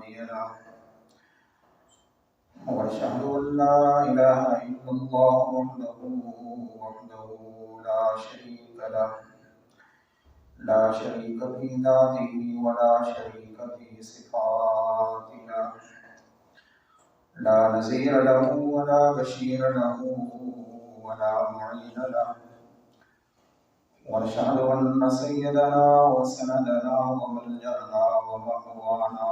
هادي له وأشهد أن لا إله إلا الله وحده لا شريك له لا شريك في ذاته ولا شريك في صفاته لا نظير له ولا بشير له ولا معين له ونشهد أن سيدنا وسندنا وملجأنا ومأوانا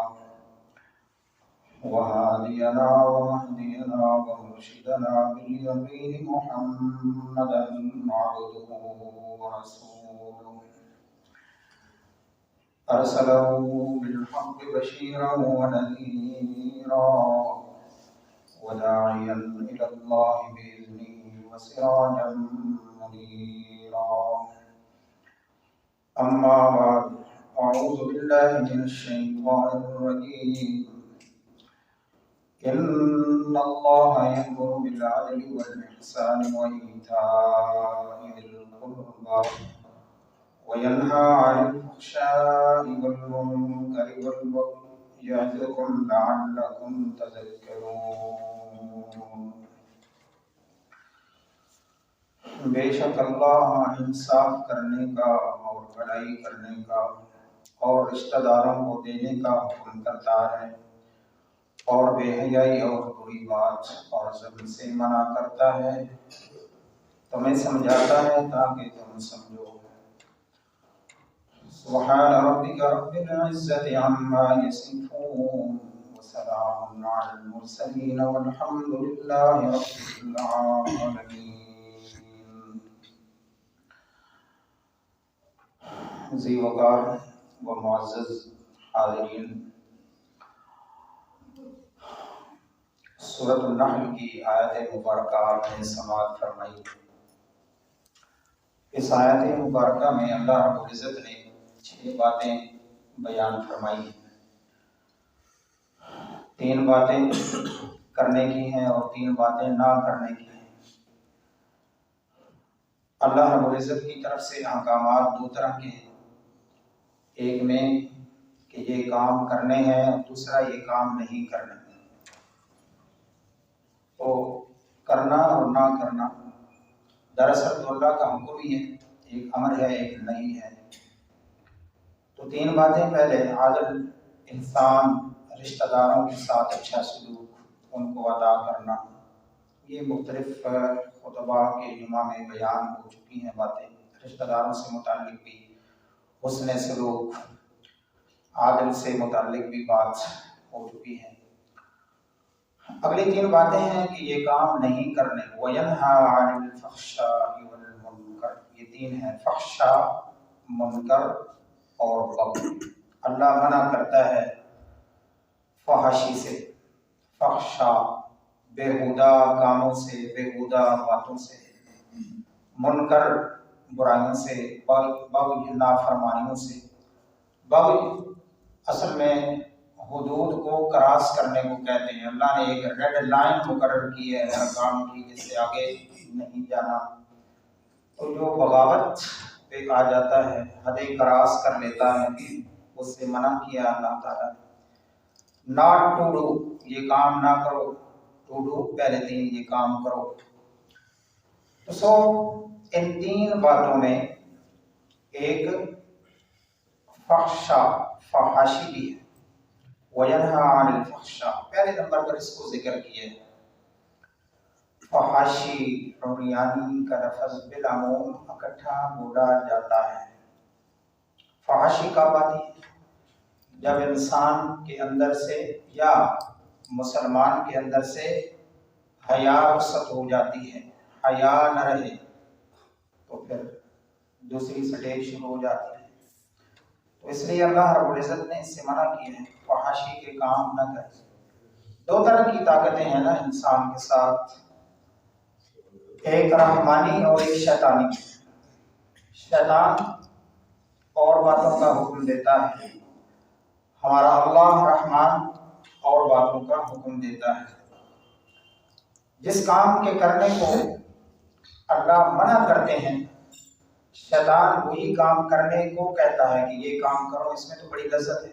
وهادينا ومهدينا ومرشدنا باليمين محمدا عبده ورسوله أرسله بالحق بشيرا ونذيرا وداعيا إلى الله بإذنه وسراجا منيرا أما بعد أعوذ بالله من الشيطان الرجيم إن الله يأمر بالعدل والإحسان وإيتاء ذي القربى وينهى عن الفحشاء والمنكر والبغي يعظكم لعلكم تذكرون بے شک اللہ انصاف کرنے کا اور بھلائی کرنے کا اور رشتہ داروں کو دینے کا حکم کرتا ہے اور بے حیائی اور بری بات اور ظلم سے منع کرتا ہے، تمہیں سمجھاتا ہے تاکہ تم سمجھو۔ سبحان ربک رب العزة عما یصفون وسلام علی المرسلین والحمد للہ رب العالمین۔ ذی وقار و معزز حاضرین، سورۃ النحل کی آیت مبارکہ آپ نے سماعت فرمائی۔ اس آیت مبارکہ میں اللہ رب العزت نے 6 باتیں بیان فرمائی، 3 باتیں کرنے کی ہیں اور 3 باتیں نہ کرنے کی ہیں۔ اللہ رب العزت کی طرف سے احکامات 2 طرح کے ہیں، ایک میں کہ یہ کام کرنے ہیں اور دوسرا یہ کام نہیں کرنے۔ تو کرنا اور نہ کرنا دراصل تو اللہ کا حکم ہی ہے، ایک امر ہے ایک نہیں ہے۔ تو 3 باتیں پہلے عادل انسان، رشتہ داروں کے ساتھ اچھا سلوک، ان کو عطا کرنا، یہ مختلف خطبہ کے جمعہ میں بیان ہو چکی ہیں باتیں، رشتہ داروں سے متعلق بھی حسن سلوک، عادل سے متعلق بھی بات ہو چکی ہے۔ اگلی 3 باتیں ہیں کہ یہ کام نہیں کرنے، وَيَنْهَى عَنِ الْفَحْشَاءِ وَالْمُنْكَرِ، یہ 3 ہیں، فحشا، منکر اور بغی۔ اللہ منع کرتا ہے فحاشی سے، فحشا بےہودہ کاموں سے، بےہودہ باتوں سے، منکر برائیوں سے، بغی نافرمانیوں سے۔ بغی اصل میں حدود کو کراس کرنے کو کہتے ہیں۔ اللہ نے ایک ریڈ لائن مقرر کی ہے ہر کام کی، جس سے آگے نہیں جانا۔ تو جو بغاوت پہ آ جاتا ہے، حدیں کراس کر لیتا ہے، اس سے منع کیا اللہ تعالیٰ نے۔ ناٹ ٹو ڈو، یہ کام نہ کرو، ٹو ڈو پہلے 3 یہ کام کرو۔ تو ان 3 باتوں میں ایک فحشا، فحاشی بھی ہے، وَيَنْهَى عَنِ الْفَحْشَاءِ، پہلے نمبر پر اس کو ذکر کیے۔ فحاشی عریانی کا لفظ بالعموم اکٹھا بولا جاتا ہے۔ فحاشی کب آتی ہے؟ جب انسان کے اندر سے یا مسلمان کے اندر سے حیا رخصت ہو جاتی ہے، حیا نہ رہے تو پھر دوسری سٹیج شروع ہو جاتی ہے۔ تو اس لیے اللہ رب العزت نے اس سے منع کیے ہیں، فحاشی کے کام نہ کریں۔ 2 طرح کی طاقتیں ہیں نا انسان کے ساتھ، ایک رحمانی اور ایک شیطانی۔ شیطان اور باتوں کا حکم دیتا ہے، ہمارا اللہ رحمان اور باتوں کا حکم دیتا ہے۔ جس کام کے کرنے کو اللہ منع کرتے ہیں، شیطان وہی کام کرنے کو کہتا ہے کہ یہ کام کرو، اس میں تو بڑی لذت ہے،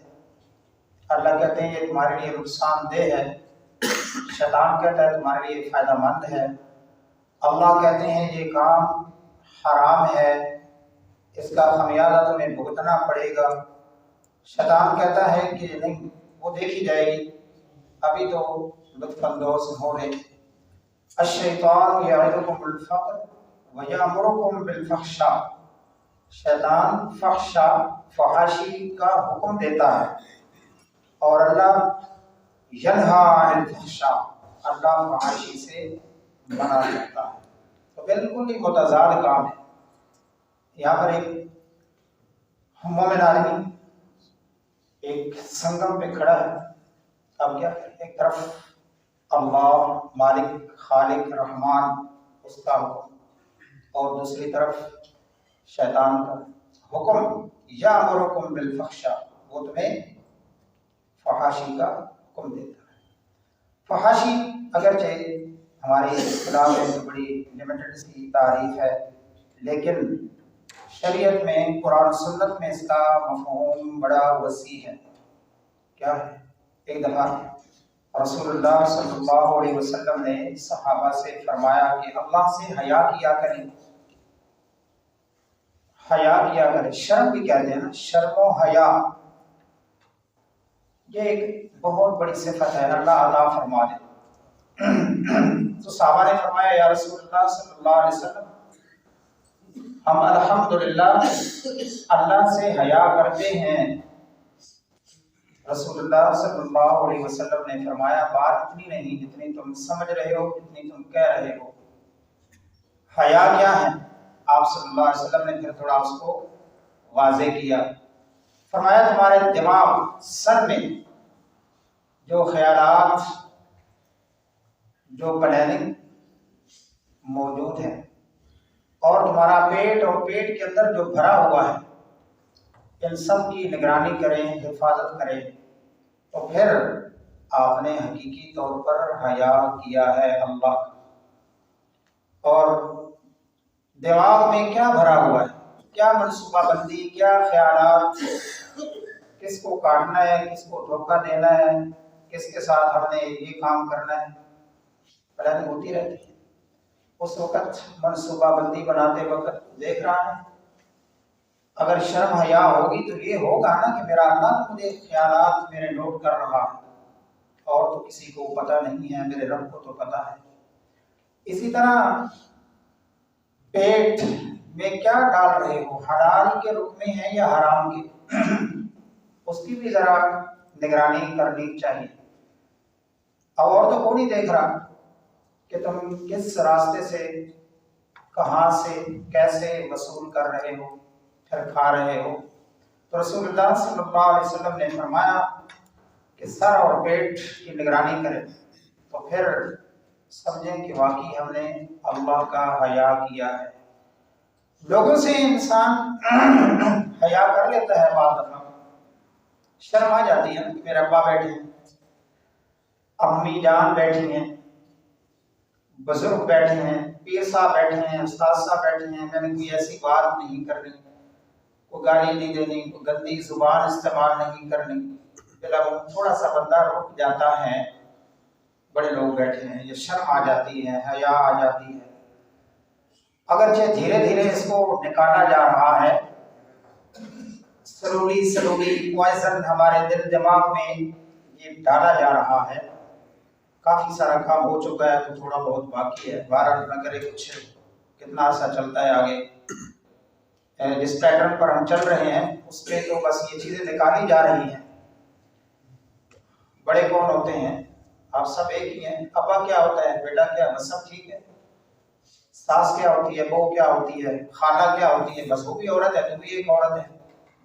اللہ کہتے ہیں یہ تمہارے لیے نقصان دہ ہے، شیطان کہتا ہے تمہارے لیے فائدہ مند ہے، اللہ کہتے ہیں یہ کام حرام ہے، اس کا خمیازہ تمہیں بھگتنا پڑے گا، شیطان کہتا ہے کہ نہیں وہ دیکھی جائے گی، ابھی تو لطف اندوز ہو رہے۔ الشیطان یعدکم الفقر ویامرکم بالفحشاء، شیطان فحاشی کا حکم دیتا ہے، اور اللہ ینہا عن الفحشاء، اللہ فحاشی سے منع کرتا ہے۔ تو بالکل ہی متضاد کام ہے۔ یہاں پر ایک مومن آدمی ایک سنگم پہ کھڑا ہے، اب کیا ایک طرف اللہ مالک خالق رحمان اس کا حکم، اور دوسری طرف شیطان کا حکم، یامرکم بالفحشاء، وہ تمہیں فحاشی کا حکم دیتا ہے۔ فحاشی اگرچہ ہماری اصطلاح میں تو بڑی لمیٹڈ سی تعریف ہے، لیکن شریعت میں قرآن و سنت میں اس کا مفہوم بڑا وسیع ہے۔ کیا ہے؟ ایک دفعہ رسول اللہ صلی اللہ علیہ وسلم نے صحابہ سے فرمایا کہ اللہ سے حیا کیا کریں، حیا کیا کریں، شرم بھی کہتے ہیں نا، شرم و حیا، یہ ایک بہت بڑی صفت ہے، اللہ عطا فرما دے۔ تو صحابہ نے فرمایا یا رسول اللہ صلی اللہ علیہ وسلم، ہم الحمدللہ اللہ سے حیا کرتے ہیں۔ رسول اللہ صلی اللہ علیہ وسلم نے فرمایا بات اتنی نہیں جتنی تم سمجھ رہے ہو، جتنی تم کہہ رہے ہو۔ حیا کیا ہے؟ آپ صلی اللہ علیہ وسلم نے پھر تھوڑا اس کو واضح کیا، فرمایا تمہارے دماغ سر میں جو خیالات، جو پلاننگ موجود ہے، اور تمہارا پیٹ اور پیٹ کے اندر جو بھرا ہوا ہے، ان سب کی نگرانی کریں، حفاظت کریں، تو پھر آپ نے حقیقی طور پر حیا کیا ہے اللہ۔ اور دماغ میں کیا بھرا ہوا ہے، کیا منصوبہ بندی، کیا خیالات، کس کو کاٹنا ہے، کس کو دھوکہ دینا ہے، کس کے ساتھ ہم نے یہ کام کرنا ہے، پلاننگ ہوتی رہتی ہے۔ اس وقت منصوبہ بندی بناتے وقت دیکھ رہا ہے، اگر شرم حیا ہوگی تو یہ ہوگا نا کہ میرا اللہ تو مجھے خیالات میرے نوٹ کر رہا ہے، اور تو کسی کو پتہ نہیں ہے، میرے رب کو تو پتہ ہے۔ اسی طرح پیٹ میں کیا ڈال رہے ہو، حلال کے رخ میں ہے یا حرام کے، اس کی بھی ذرا نگرانی کرنی چاہیے۔ اور تو کوئی نہیں دیکھ رہا کہ تم کس راستے سے، کہاں سے، کیسے وصول کر رہے ہو، پھر کھا رہے ہو۔ تو رسول اللہ صلی اللہ علیہ وسلم نے فرمایا کہ سر اور پیٹ کی نگرانی کریں، تو پھر سمجھیں کہ واقعی ہم نے اللہ کا حیا کیا ہے۔ لوگوں سے انسان حیا کر لیتا ہے، بعض دفعہ شرم آ جاتی ہے نا کہ میرے ابا بیٹھے ہیں، امی جان بیٹھی ہیں، بزرگ بیٹھے ہیں، پیر صاحب بیٹھے ہیں، استاد صاحب بیٹھے ہیں، میں نے کوئی ایسی بات نہیں کرنی، کوئی گالی نہیں دینی، کوئی گندی زبان استعمال نہیں کرنی۔ تھوڑا سا بندہ رک جاتا ہے، بڑے لوگ بیٹھے ہیں، یہ شرم آ جاتی ہے، حیا آ جاتی ہے۔ اگرچہ دھیرے دھیرے اس کو نکالا جا رہا ہے، سلولی پوائزن ہمارے دل دماغ میں یہ ڈالا جا رہا ہے۔ کافی سارا کام ہو چکا ہے، تو تھوڑا بہت باقی ہے، بہرحال نہ کرے کچھ کتنا عرصہ چلتا ہے آگے۔ جس پیٹرن پر ہم چل رہے ہیں اس پہ تو بس یہ چیزیں نکالی جا رہی ہیں۔ بڑے کون ہوتے ہیں؟ آپ سب ایک ہی ہیں۔ ابا کیا ہوتا ہے، بیٹا کیا، بس سب ٹھیک ہے۔ ساس کیا ہوتی ہے، بہو کیا ہوتی ہے، خالہ کیا ہوتی ہے، بس وہ بھی عورت ہے، تو بھی ایک عورت ہے،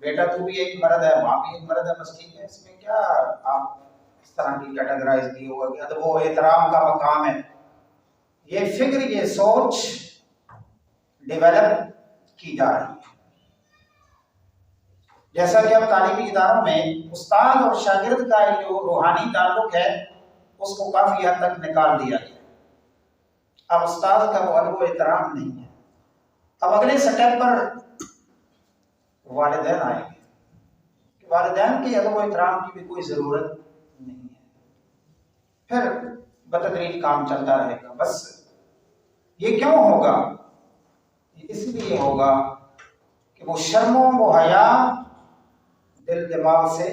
بیٹا تو بھی ایک مرد ہے، ماں بھی ایک مرد ہے، بس ٹھیک ہے۔ اس میں کیا آپ اس طرح کی کیٹیگرائز کی ہوگا کہ ادب و احترام کا مقام ہے۔ یہ فکر، یہ سوچ ڈیولپ کی جا رہی ہے۔ جیسا کہ اب تعلیمی اداروں میں استاد اور شاگرد کا جو روحانی تعلق ہے اس کو کافی حد تک نکال دیا گیا۔ اب استاد کا وہ ادب و احترام نہیں ہے۔ اب اگلے سٹیپ پر والدین آئیں گے کہ والدین کے ادب و احترام کی بھی کوئی ضرورت نہیں ہے، پھر بتدریج کام چلتا رہے گا۔ بس یہ کیوں ہوگا؟ اس لیے ہوگا کہ وہ شرم و حیا دل دماغ سے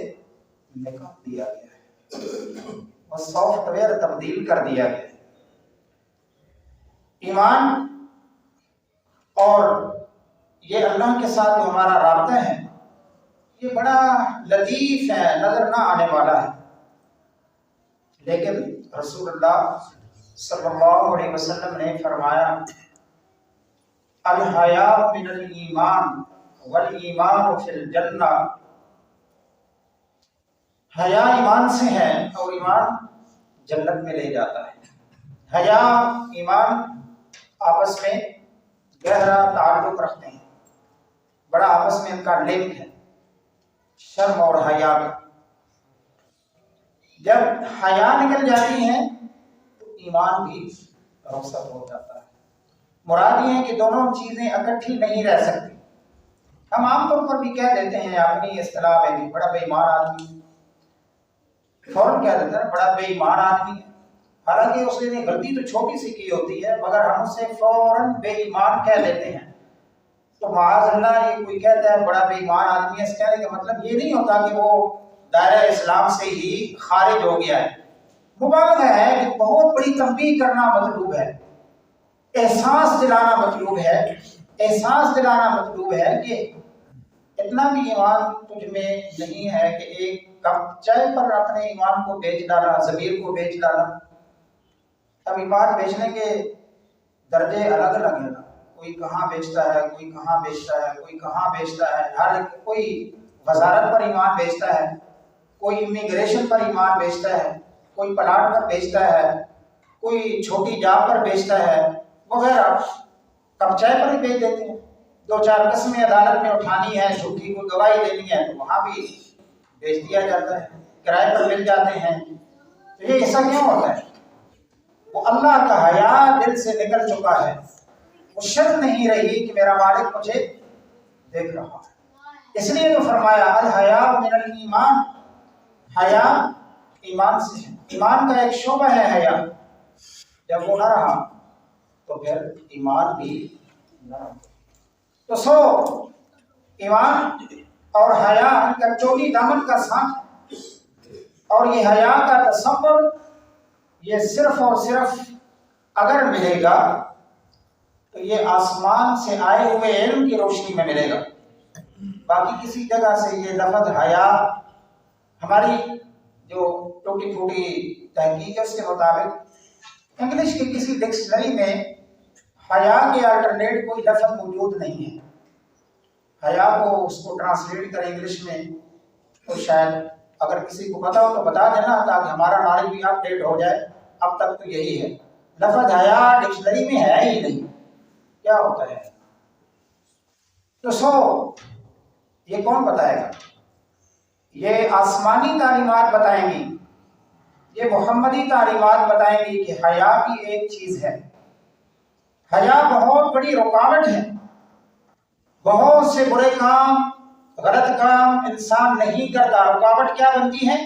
نکال دیا گیا ہے، وہ سافٹ ویئر تبدیل کر دیا گیا ہے۔ ایمان اور یہ اللہ کے ساتھ جو ہمارا رابطہ ہے یہ بڑا لطیف ہے، نظر نہ آنے والا ہے، لیکن رسول اللہ صلی اللہ علیہ وسلم نے فرمایا الحیاء من الایمان والایمان فی الجنہ، حیا ایمان سے ہے اور ایمان جنت میں لے جاتا ہے۔ حیا ایمان آپس میں گہرا تعلق رکھتے ہیں، بڑا آپس میں ان کا لنک ہے، شرم اور حیا کا۔ جب حیا نکل جاتی ہے تو ایمان بھی رخصت ہو جاتا ہے۔ مراد یہ ہے کہ دونوں چیزیں اکٹھی نہیں رہ سکتی۔ ہم عام طور پر بھی کہہ دیتے ہیں اپنی اصطلاح میں بھی بڑا بے ایمان آدمی ہے، فوراً کہہ دیتے ہیں بڑا بے ایمان آدمی ہے، حالانکہ اس نے غلطی تو چھوٹی سی کی ہوتی ہے مگر ہم اسے فوراً بے ایمان کہہ دیتے ہیں۔ تو معاذ اللہ یہ کوئی کہتا ہے بڑا بے ایمان آدمی ہے، اس کہنے کا مطلب یہ نہیں ہوتا کہ وہ دائرہ اسلام سے ہی خارج ہو گیا ہے۔ مبالغہ ہے کہ بہت بڑی تنبیہ کرنا مطلوب ہے، احساس دلانا مطلوب ہے، احساس دلانا مطلوب ہے کہ اتنا بھی ایمان تجھ میں نہیں ہے کہ ایک کپ چائے پر اپنے ایمان کو بیچ ڈالا، ضمیر کو بیچ ڈالا۔ اب ایمان بیچنے کے درجے الگ الگ ہیں، کوئی کہاں بیچتا ہے، کوئی کہاں بیچتا ہے، کوئی کہاں بیچتا ہے، ہر کوئی وزارت پر ایمان بیچتا ہے، کوئی امیگریشن پر ایمان بیچتا ہے، کوئی پلاٹ پر بیچتا ہے، کوئی چھوٹی جاب پر بیچتا ہے وغیرہ۔ کب چائے پر ہی بیچ دیتے ہیں، دو چار قسمیں عدالت میں اٹھانی ہے، جھوٹی کو گواہی دینی ہے تو وہاں بھی بیچ دیا جاتا ہے، کرائے پر مل جاتے ہیں۔ تو یہ ایسا کیوں ہوتا ہے؟ وہ اللہ کا حیا دل سے نکل چکا ہے، وہ شک نہیں رہی کہ میرا مالک مجھے دیکھ رہا ہے۔ اس لیے تو فرمایا الحیاء من الایمان، حیا ایمان سے ہے، ایمان کا ایک شعبہ ہے حیا۔ جب وہ نہ رہا تو پھر ایمان بھی نہ رہا۔ تو ایمان اور حیا کا چولی دامن کا ساتھ، اور یہ حیا کا تصور یہ صرف اور صرف اگر ملے گا تو یہ آسمان سے آئے ہوئے علم کی روشنی میں ملے گا۔ باقی کسی جگہ سے یہ لفظ حیا، ہماری جو ٹوٹی پھوٹی تحقیق ہے اس کے مطابق انگلش کی کسی ڈکشنری میں حیا کے الٹرنیٹ کوئی لفظ موجود نہیں ہے۔ حیا کو اس کو ٹرانسلیٹ کریں انگلش میں تو شاید اگر کسی کو پتا ہو تو بتا دینا تاکہ ہمارا نالج بھی اپ ڈیٹ ہو جائے۔ اب تک تو یہی ہے، لفظ حیا ڈکشنری میں ہے ہی نہیں، کیا ہوتا ہے؟ تو یہ کون بتائے گا؟ یہ آسمانی تعلیمات بتائیں گی، یہ محمدی تعلیمات بتائیں گی کہ حیا بھی ایک چیز ہے۔ حیا بہت بڑی رکاوٹ ہے، بہت سے برے کام، غلط کام انسان نہیں کرتا، رکاوٹ کیا بنتی ہے؟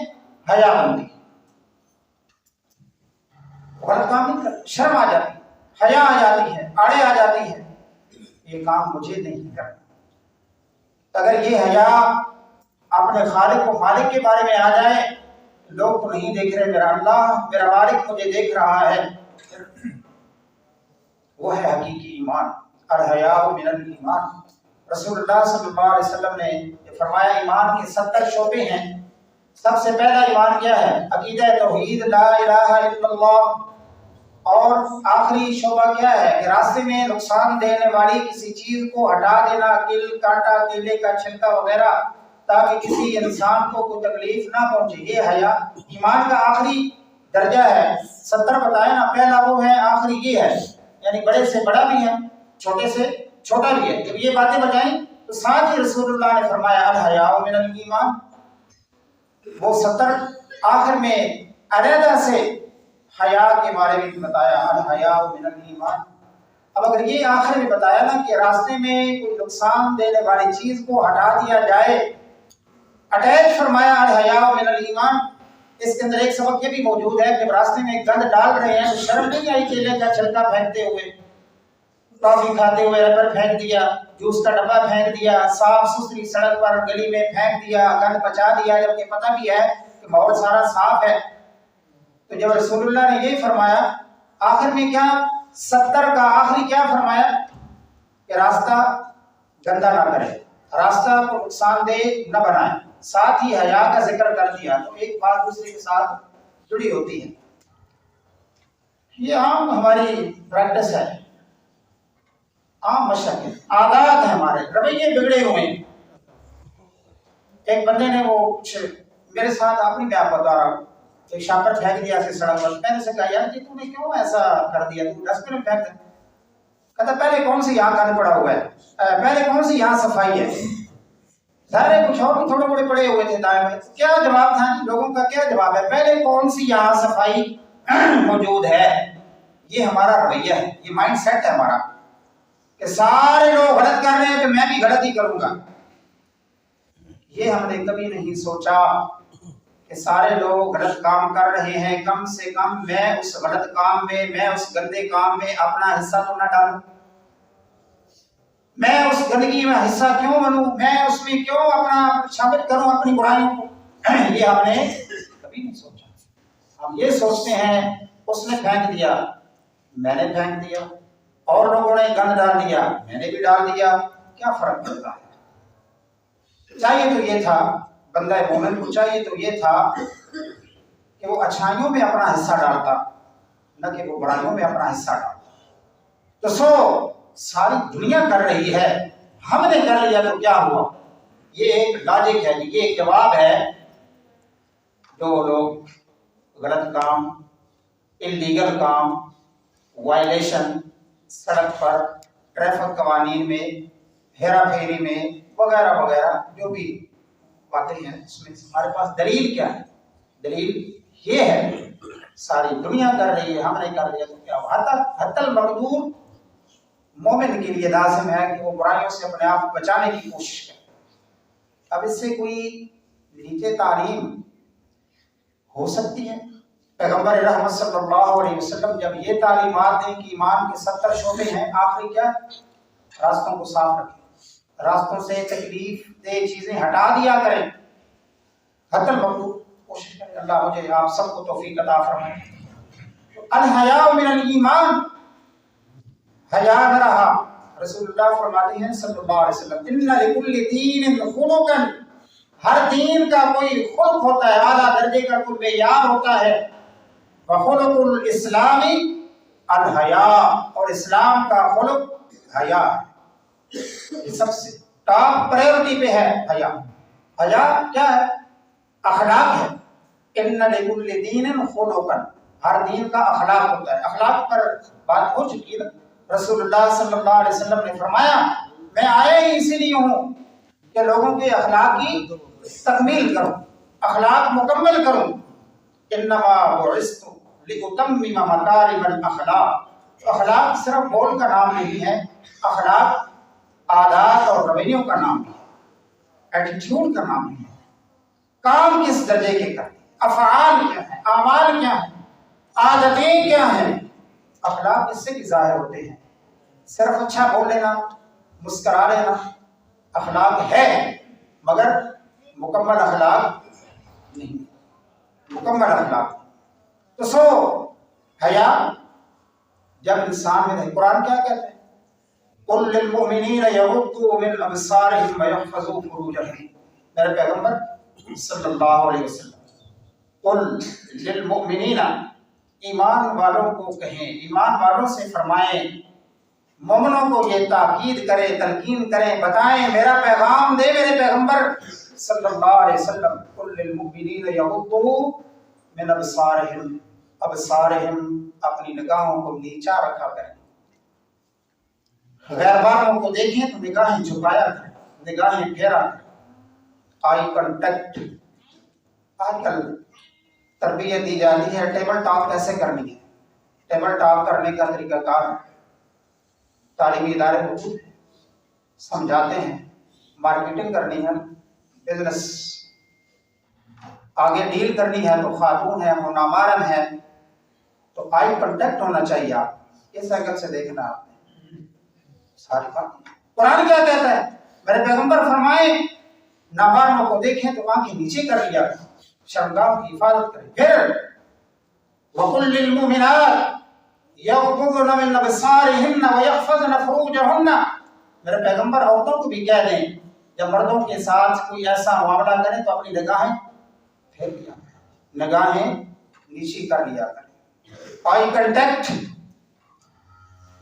حیا بنتی ہے۔ غلط کام نہیں کرتا، شرم آ جاتی ہے، حیا آ جاتی ہے، آڑے آ جاتی ہے، یہ کام مجھے نہیں کرنا۔ اگر یہ حیا اپنے خالق و خالق کے بارے میں آ جائے، لوگ تو نہیں دیکھ رہے، میرا اللہ میرا مالک مجھے دیکھ رہا ہے، وہ ہے حقیقی ایمان۔ الحیاء من الایمان، رسول اللہ صلی اللہ علیہ وسلم نے یہ فرمایا ایمان کے 70 شعبے ہیں۔ سب سے پہلا ایمان کیا ہے؟ عقیدہ توحید، لا الہ الا اللہ۔ اور آخری شعبہ کیا ہے کہ راستے میں نقصان دینے والی کسی چیز کو ہٹا دینا، کل کانٹا کیلے کا چھلکا وغیرہ، تاکہ کسی انسان کو کوئی تکلیف نہ پہنچے۔ یہ حیا ایمان کا آخری درجہ ہے۔ 70 بتائے نا، پہلا وہ ہے، آخری یہ ہے، یعنی بڑے سے بڑا بھی ہے، چھوٹے سے چھوٹا بھی ہے۔ جب یہ باتیں بتائیں تو ساتھ ہی رسول اللہ نے فرمایا الحیاء من الایمان۔ وہ 70 آخر میں علیحدہ سے حیا کے بارے میں بتایا، الحیاء من الایمان۔ اب اگر یہ آخر میں بتایا نا کہ راستے میں کوئی نقصان دینے والی چیز کو ہٹا دیا جائے، اٹیچ فرمایا الحیا من الایمان. اس کے اندر ایک سبق یہ بھی موجود ہے کہ راستے میں گند ڈال رہے ہیں تو شرم نہیں آئی کیلے کا چھلکا پھینکتے ہوئے، ٹافی کھاتے ہوئے ربڑ پھینک دیا، جوس کا ڈبہ پھینک دیا، صاف ستھری سڑک پر گلی میں پھینک دیا، گند بچا دیا، جبکہ پتہ بھی ہے کہ ماحول سارا صاف ہے. تو جب رسول اللہ نے یہی فرمایا آخر میں کیا 70 کا آخری کیا فرمایا کہ راستہ گندا نہ کرے، راستہ کو نقصان دہ نہ بنائے، ساتھ ہی حیا کا ذکر کر دیا. تو ایک بات دوسرے کے ساتھ جڑی ہوتی ہے. یہ عام ہماری پریکٹس ہے، عام مشق ہے، عادات ہیں، ہمارے رویے بگڑے ہوئے ہیں. ایک بندے نے وہ کچھ میرے ساتھ اپنی میں آپ بتا رہا ہوں، ایک شاپر پھینک دیا سے سڑک پر. میں نے سے کہا یار تو نے کیوں ایسا کر دیا، تو ڈسٹ بن میں پھینک دے. کہتا پہلے کون سی یہاں گند پڑا ہوا ہے، پہلے کون سی یہاں صفائی ہے. سارے کچھ اور بھی تھوڑے بڑے پڑے ہوئے تھے دائیں میں. کیا جواب تھا لوگوں کا، کیا جواب ہے، پہلے کون سی یہاں صفائی موجود ہے. یہ ہمارا رویہ ہے، یہ مائنڈ سیٹ ہے ہمارا کہ سارے لوگ غلط کر رہے ہیں تو میں بھی غلط ہی کروں گا. یہ ہم نے کبھی نہیں سوچا کہ سارے لوگ غلط کام کر رہے ہیں، کم سے کم میں اس غلط کام میں اس گندے کام میں اپنا حصہ تو نہ ڈالوں. میں اس گندگی میں حصہ کیوں بنوں، میں اس میں کیوں اپنا شامل کروں اپنی برائیوں کو. یہ ہم نے کبھی نہیں سوچا. ہم یہ سوچتے ہیں اس نے پھینک دیا، میں نے پھینک دیا، اور لوگوں نے گند ڈال دیا، میں نے بھی ڈال دیا، کیا فرق پڑتا ہے. چاہیے تو یہ تھا بندہ مومن کو، چاہیے تو یہ تھا کہ وہ اچھائیوں میں اپنا حصہ ڈالتا، نہ کہ وہ برائیوں میں اپنا حصہ ڈالتا. تو ساری دنیا کر رہی ہے، ہم نے کر لیا تو کیا ہوا. یہ ایک لاجک ہے، یہ ایک جواب ہے. جو لوگ غلط کام، انلیگل کام، وائلیشن، سڑک پر ٹریفک قوانین میں، ہیرا پھیری میں وغیرہ وغیرہ جو بھی باتیں ہیں، اس میں ہمارے پاس دلیل کیا ہے. دلیل یہ ہے ساری دنیا کر رہی ہے، ہم نے کر لیا تو کیا ہوا. حتی المقدور مومن کے لیے لازم ہے کہ وہ برائیوں سے اپنے آپ کو بچانے کی کوشش کرے. اب اس سے کوئی نیچے تعلیم ہو سکتی ہے؟ پیغمبر رحمت صلی اللہ علیہ وسلم جب یہ تعلیمات دیں کہ ایمان کے 70 شعبے ہیں، آخری کیا، راستوں کو صاف رکھیں، راستوں سے تکلیف دہ چیزیں ہٹا دیا کریں. حتی المقدور کوشش کریں. اللہ مجھے آپ سب کو توفیق عطا فرمائے. الحیا من الایمان، حیا نہ رہا. رسول اللہ فرماتے ہیں صلی اللہ علیہ وسلم ان لکل دین خلقا، ہر دین کا کوئی خلق ہوتا ہے، اعلیٰ درجے کا کوئی معیار ہوتا ہے. وخلق الاسلام الحیا، اور اسلام کا خلق حیا ہے. یہ سب سے ٹاپ پرائیورٹی پہ ہے حیا. حیا کیا ہے؟ اخلاق ہے. ان لکل دین خلقا، ہر دین کا اخلاق ہوتا ہے. اخلاق پر بات ہو چکی ہے. رسول اللہ صلی اللہ علیہ وسلم نے فرمایا میں آیا ہی اسی لیے ہوں کہ لوگوں کے اخلاق کی تکمیل کروں، اخلاق مکمل کروں. انما بعثت لاتمم مکارم الاخلاق. اخلاق صرف بول کا نام نہیں ہے، اخلاق عادات اور رویوں کا نام ہے، ایٹیٹیوڈ کا نام ہے. کام کس درجے کے کرتے، افعال کیا ہیں، اعمال کیا ہیں، عادتیں کیا ہیں. اخلاق اس سے بھی ظاہر ہوتے ہیں. صرف اچھا بول لینا، مسکرا لینا اخلاق ہے، مگر مکمل اخلاق نہیں، مکمل اخلاق. تو حیا جب انسان میں نہیں، قرآن کیا کہتے ہیں، قل للمؤمنین یغضوا من ابصارهم ويحفظوا فروجهم. میرے پیغمبر صلی اللہ علیہ وسلم قل للمؤمنین، ایمان والوں کو کہیں، ایمان والوں سے فرمائیں، مومنوں کو یہ تاکید کریں، تلقین کریں، بتائیں، میرا پیغام دے میرے پیغمبر صلی اللہ علیہ وسلم. قل للمؤمنین یغضوا من ابصارهم، ابصارهم اپنی نگاہوں کو نیچا رکھا کریں. غیر باروں کو دیکھیں تو نگاہیں جھکایا کریں، نگاہیں پھیرا کریں. آئی کنٹیکٹ آج کل تربیت دی جاتی ہے. ٹیبل ٹاک کیسے کرنی ہے، ٹیبل ٹاک کرنے کا طریقہ کار تعلیمی ادارے کو سمجھاتے ہیں. مارکیٹنگ کرنی ہے، بزنس آگے ڈیل کرنی ہے تو خاتون ہے، وہ نامحرم ہے، تو آئی کنٹیکٹ ہونا چاہیے. آپ اس اینگل سے دیکھنا. آپ نے ساری بات قرآن کیا کہتا ہے؟ میرے پیغمبر فرمائے نامحرموں کو دیکھیں تو آنکھیں نیچے کر لیا، شرمگاہ کی حفاظت کریں. پھر وَقُلْ لِلْمُؤْمِنَاتِ يَغْضُضْنَ مِنْ أَبْصَارِهِنَّ وَيَحْفَظْنَ فُرُوجَهُنَّ. میرے پیغمبر عورتوں کو بھی کہہ دیں جب مردوں کے ساتھ کوئی ایسا معاملہ کریں تو اپنی نگاہیں پھیر لیا کریں، نگاہیں نیچی کر لیا کریں. آئی کنٹیکٹ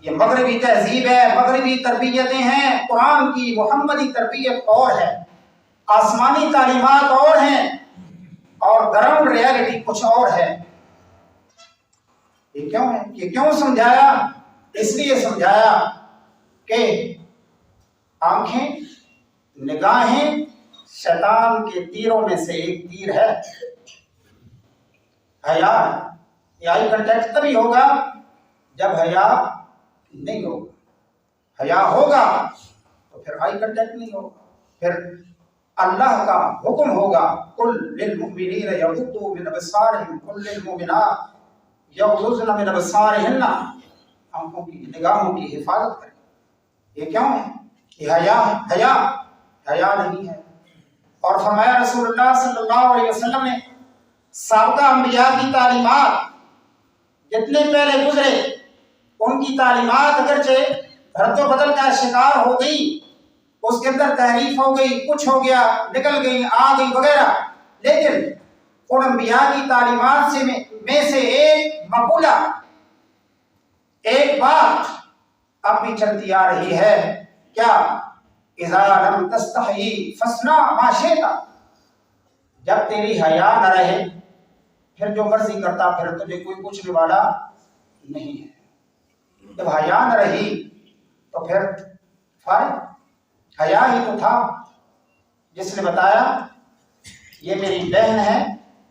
یہ مغربی تہذیب ہے، مغربی تربیتیں ہیں. قرآن کی محمدی تربیت اور ہے، آسمانی تعلیمات اور ہیں، اور گراؤنڈ ریالٹی کچھ اور ہے. یہ کیوں ہے؟ یہ کیوں سمجھایا؟ اس لیے سمجھایا کہ آنکھیں، نگاہیں شیطان کے تیروں میں سے ایک تیر ہے. حیا، یہ آئی کنٹیکٹ تبھی ہوگا جب حیا نہیں ہوگا. حیا ہوگا تو پھر آئی کنٹیکٹ نہیں ہوگا. پھر اللہ کا حکم ہوگا قل للمؤمنین یغضوا من ابصارہم قل للمؤمنات یغضضن من ابصارہن. آنکھوں کی، نگاہوں کی حفاظت کریں. یہ کیوں ہے؟ یہ حیا نہیں ہے. اور فرمایا رسول اللہ صلی اللہ علیہ وسلم نے سابقہ انبیاء کی تعلیمات جتنے پہلے گزرے ان کی تعلیمات اگرچہ رد و بدل کا شکار ہو گئی، اس کے اندر تحریف ہو گئی، کچھ ہو گیا، نکل گئی، آ گئی وغیرہ، لیکن ان انبیاء کی تعلیمات میں سے ایک مقولہ، ایک بات اب بھی چلتی آ رہی ہے. کیا؟ اذا لم تستحی فاصنع ما شئت. جب تیری حیا نہ رہے پھر جو مرضی کرتا، پھر تجھے کوئی پوچھنے والا نہیں ہے. جب حیا نہ رہی تو پھر فارغ. حیا ہی تو تھا جس نے بتایا یہ میری بہن ہے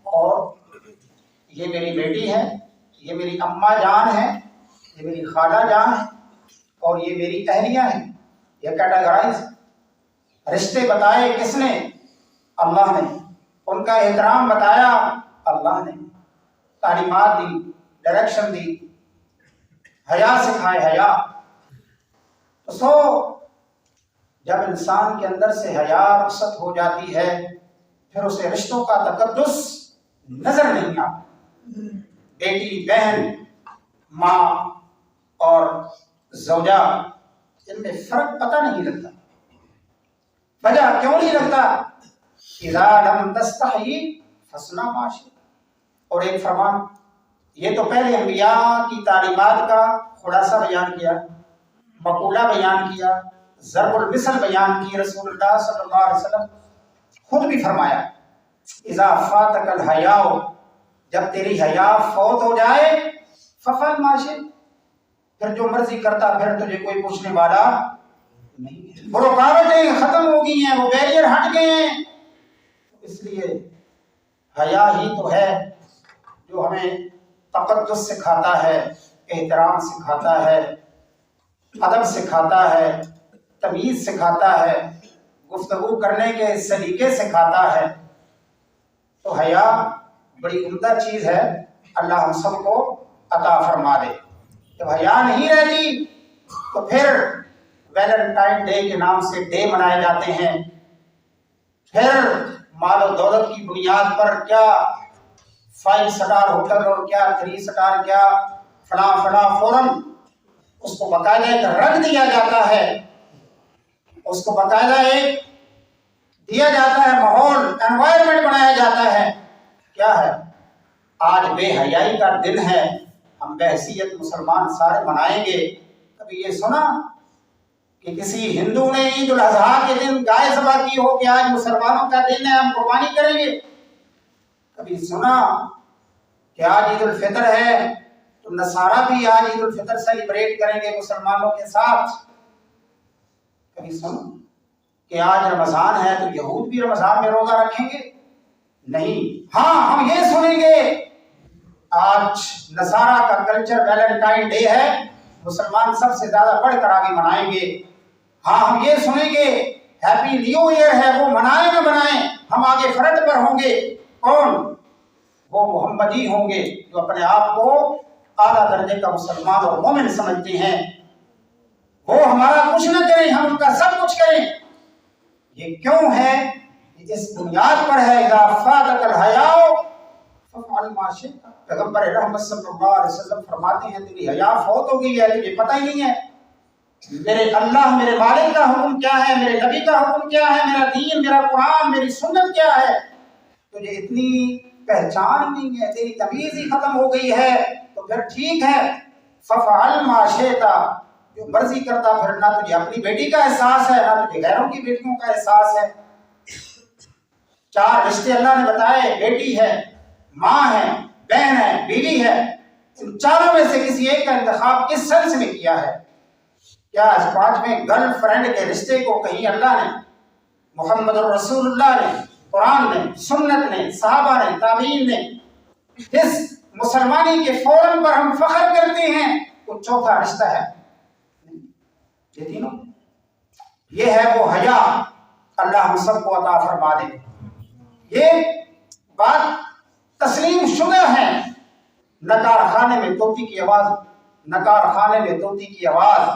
اور یہ میری بیٹی ہے، یہ میری اماں جان ہے، یہ میری خالہ جان ہے، اور یہ میری اہلیہ ہیں. یہ کیٹاگرائز رشتے بتائے کس نے؟ اللہ نے. ان کا احترام بتایا اللہ نے. تعلیمات دی، ڈائریکشن دی، حیا سکھائے حیا. تو جب انسان کے اندر سے حیا رخصت ہو جاتی ہے پھر اسے رشتوں کا تقدس نظر نہیں آتا. بیٹی، بہن، ماں اور زوجہ، ان میں فرق پتہ نہیں لگتا. وجہ کیوں نہیں لگتا؟ اذا لم تستحی فاصنع ما شئت. اور ایک فرمان، یہ تو پہلے انبیاء کی تعلیمات کا خلاصہ بیان کیا، مقولہ بیان کیا، ضرب المثل بیان کی. رسول اللہ صلی اللہ علیہ وسلم خود بھی فرمایا اذا فاتک الحیاء، جب تیری حیا فوت ہو جائے ففعل ما شئت، پھر جو مرضی کرتا، پھر تجھے کوئی پوچھنے والا نہیں ہے. وہ رکاوٹیں ختم ہو گئی ہیں، وہ بیریئر ہٹ گئے ہیں. اس لیے حیا ہی تو ہے جو ہمیں تقدس سکھاتا ہے، احترام سکھاتا ہے، ادب سکھاتا ہے، تمیز سکھاتا ہے، گفتگو کرنے کے سلیقے سکھاتا ہے. تو حیا بڑی عمدہ چیز ہے، اللہ ہم سب کو عطا فرما دے. جب حیا نہیں رہتی تو پھر ویلنٹائن ڈے کے نام سے ڈے منائے جاتے ہیں. پھر مال و دولت کی بنیاد پر کیا 5 سٹار ہوٹل اور کیا 3 سٹار، کیا فلاں فورم، اس کو باقاعدہ ایک رنگ دیا جاتا ہے، اس کو باقاعدہ ایک دیا جاتا ہے، ماحول، انوائرمنٹ بنایا جاتا ہے. کیا ہے؟ آج بے حیائی کا دن ہے، ہم بحیثیت مسلمان سارے منائیں گے. کبھی یہ سنا کہ کسی ہندو نے عید الاضحیٰ کے دن گائے ذبح کی ہو کہ آج مسلمانوں کا دن ہے، ہم قربانی کریں گے؟ کبھی سنا کہ آج عید الفطر ہے تو نصارہ بھی آج عید الفطر سیلیبریٹ کریں گے مسلمانوں کے ساتھ؟ کبھی سنا کہ آج رمضان ہے تو یہود بھی رمضان میں روزہ رکھیں گے؟ نہیں. ہاں، ہم یہ سنیں گے آج نصارہ کا کلچر ویلنٹائن ڈے ہے، مسلمان سب سے زیادہ بڑھ کر آگے منائیں گے. ہاں، ہم یہ سنیں گے ہیپی نیو ایئر ہے، وہ منائیں نہ منائیں، ہم آگے فرنٹ پر ہوں گے. کون؟ وہ محمدی ہوں گے جو اپنے آپ کو اعلیٰ درجے کا مسلمان اور مومن سمجھتے ہیں۔ وہ ہمارا کچھ نہ کریں، ہم ان کا سب کچھ کریں۔ یہ کیوں ہے؟ اس بنیاد پر ہے اذا فاتک الحیاء فافعل ما شئت۔ پیغمبر رحمت صلی اللہ علیہ وسلم فرماتے ہیں تیری حیا فوت ہو گئی ہے، تجھے پتہ ہی نہیں ہے میرے اللہ میرے مالک کا حکم کیا ہے، میرے نبی کا حکم کیا ہے، میرا دین، میرا قرآن، میری سنت کیا ہے، تجھے اتنی پہچان ہی نہیں ہے، تیری تمیز ہی ختم ہو گئی ہے، تو پھر ٹھیک ہے فافعل ما شئت، جو مرضی کرتا۔ پھر نہ تجھے اپنی بیٹی کا احساس ہے، نہ تجھے غیروں کی بیٹیوں کا احساس ہے۔ 4 رشتے اللہ نے بتائے، بیٹی ہے، ماں ہے، بہن ہے، بیوی ہے، ان چاروں میں سے کسی ایک کا انتخاب کس سنس میں کیا ہے؟ کیا اس 5ویں گرل فرینڈ کے رشتے کو کہیں اللہ نے، محمد رسول اللہ نے، قرآن نے، سنت نے، صحابہ نے، تابعین نے، اس مسلمانی کے فوراً پر ہم فخر کرتے ہیں وہ چوتھا رشتہ ہے؟ یہ تینوں، یہ ہے وہ حیا، اللہ ہم سب کو عطا فرما دے۔ یہ بات تسلیم شدہ ہے۔ نکار خانے میں طوطی کی آواز، نکار خانے میں طوطی کی آواز،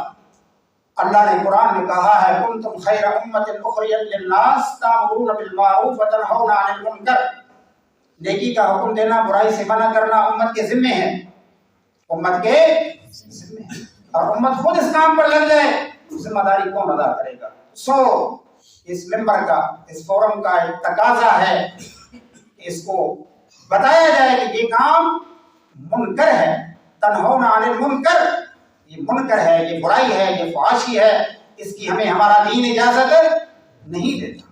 اللہ نے قرآن میں کہا ہے کنتم خیر امت اخرجت للناس تأمرون بالمعروف وتنہون عن المنکر، نیکی کا حکم دینا، برائی سے منع کرنا امت کے ذمے ہے، امت کے ذمے ہے، اور امت خود اس کام پر لگ جائے ذمہ داری کون ادا کرے گا؟ اس ممبر کا، اس فورم کا ایک تقاضا ہے کہ اس کو بتایا جائے کہ یہ کام منکر ہے، تنہون عن المنکر، یہ منکر ہے، یہ برائی ہے، یہ فحاشی ہے، اس کی ہمیں ہمارا دین اجازت نہیں دیتا،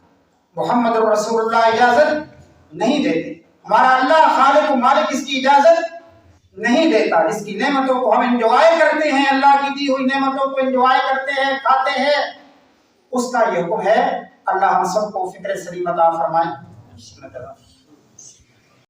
محمد رسول اللہ اجازت نہیں دیتے، ہمارا اللہ خالق و مالک اس کی اجازت نہیں دیتا۔ جس کی نعمتوں کو ہم انجوائے کرتے ہیں، اللہ کی دی ہوئی نعمتوں کو انجوائے کرتے ہیں، کھاتے ہیں، اس کا یہ حکم ہے۔ اللہ ہم سب کو فکر سلیم عطا فرمائے۔